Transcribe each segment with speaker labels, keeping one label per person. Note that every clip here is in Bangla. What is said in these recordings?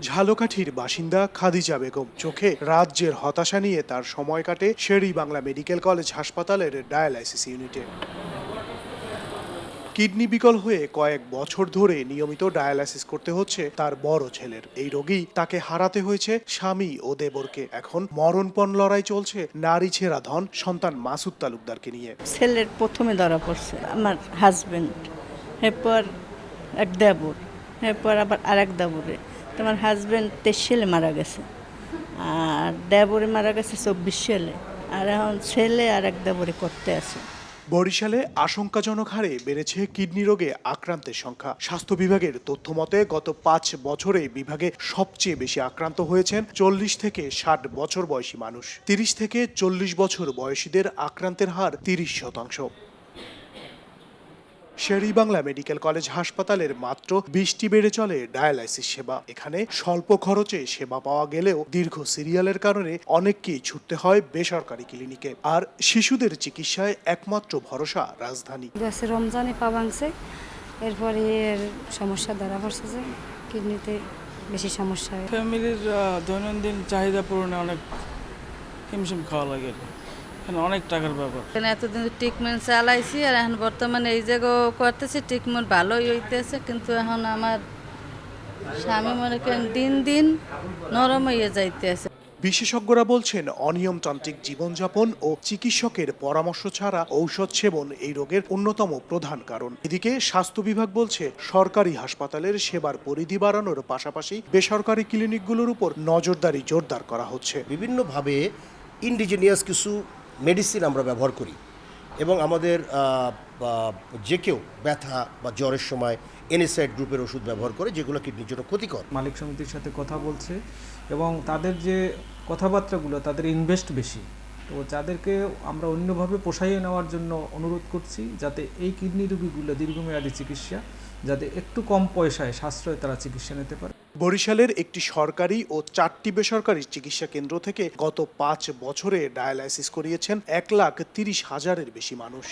Speaker 1: ঝালকাঠির বাসিন্দা খাদিজা বেগম চোখে রাজ্যের হতাশা নিয়ে তার সময় কাটে শের-ই-বাংলা মেডিকেল কলেজ হাসপাতালের ডায়ালাইসিস ইউনিটে। কিডনি বিকল হয়ে কয়েক বছর ধরে নিয়মিত ডায়ালাইসিস করতে হচ্ছে তার বড় ছেলের। এই রোগী তাকে হারাতে হয়েছে স্বামী ও দেবরকে। এখন মরণপণ লড়াই চলছে নারী ছেঁড়া ধন সন্তান মাসুদ তালুকদারকে নিয়ে।
Speaker 2: ছেলের প্রথমে ধরা পড়ছে আমার হাজবেন্ড, এরপর এক দেবর, এরপর আবার আরেক দেবরে। তোমার হাজবেন্ড 23 সালে মারা গেছে, আর দেবরে মারা গেছে 24 সালে, আর এখন ছেলে আর এক দেবরে করতে আছে।
Speaker 1: বরিশালে আশঙ্কাজনক হারে বেড়েছে কিডনি রোগে আক্রান্তের সংখ্যা। স্বাস্থ্য বিভাগের তথ্য মতে গত 5 বছরে বিভাগে সবচেয়ে বেশি আক্রান্ত হয়েছেন 40 থেকে 60 বছর বয়সী মানুষ। 30 থেকে 40 বছর বয়সীদের আক্রান্তের হার 30%। শের-ই-বাংলা মেডিকেল কলেজ হাসপাতালের মাত্র 20টি বেডে চলে ডায়ালাইসিস সেবা। এখানে স্বল্প খরচে সেবা পাওয়া গেলেও দীর্ঘ সিরিয়ালের কারণে অনেককেই ছুটতে হয় বেসরকারি ক্লিনিকে। আর শিশুদের চিকিৎসায় একমাত্র ভরসা রাজধানী।
Speaker 3: রমজানে পা ভাঙছে, এরপরে সমস্যা ধরা পড়ছে যে কিডনিতে বেশি সমস্যা হয়।
Speaker 4: ফ্যামিলির দৈনন্দিন চাহিদা পূরণে অনেক হিমশিম খাওয়া লাগে, অনেক টাকার ব্যাপার।
Speaker 5: এতদিন ট্রিটমেন্ট চালাইছি, আর এখন বর্তমানে এই জায়গাও করতেছি, ট্রিটমেন্ট ভালোই হইতেছে, কিন্তু এখন আমার স্বামী মনে করেন দিন দিন নরম হয়ে যাইতেছে।
Speaker 1: বিশেষজ্ঞরা বলছেন অনিয়মতান্ত্রিক জীবনযাপন ও চিকিৎসকের পরামর্শ ছাড়া ঔষধ সেবন এই রোগের অন্যতম প্রধান কারণ। এদিকে স্বাস্থ্য বিভাগ বলছে সরকারি হাসপাতালের সেবার পরিধি বাড়ানোর পাশাপাশি বেসরকারি ক্লিনিকগুলোর উপর নজরদারি জোরদার করা হচ্ছে।
Speaker 6: বিভিন্নভাবে ইন্ডিজিনিয়াস কিছু মেডিসিন আমরা ব্যবহার করি এবং আমাদের যে কেউ ব্যথা বা জ্বরের সময় এনএসআইড গ্রুপের ওষুধ ব্যবহার করে, যেগুলো কিডনির জন্য ক্ষতিকর।
Speaker 7: মালিক সমিতির সাথে কথা বলছে এবং তাদের যে কথাবার্তাগুলো, তাদের ইনভেস্ট বেশি, তো তাদেরকে আমরা অন্যভাবে পোষাইয়ে নেওয়ার জন্য অনুরোধ করছি, যাতে এই কিডনি রোগীগুলো দীর্ঘমেয়াদী চিকিৎসা যাতে একটু কম পয়সায় সাশ্রয়ে তারা চিকিৎসা নিতে পারে।
Speaker 1: বরিশালের একটি সরকারি ও 4টি বেসরকারি চিকিৎসা কেন্দ্র থেকে গত 5 বছরে ডায়ালাইসিস করিয়েছেন 1,30,000-এর বেশি মানুষ।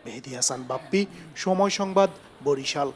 Speaker 1: মেহেদী হাসান বাপ্পি, সময় সংবাদ, বরিশাল।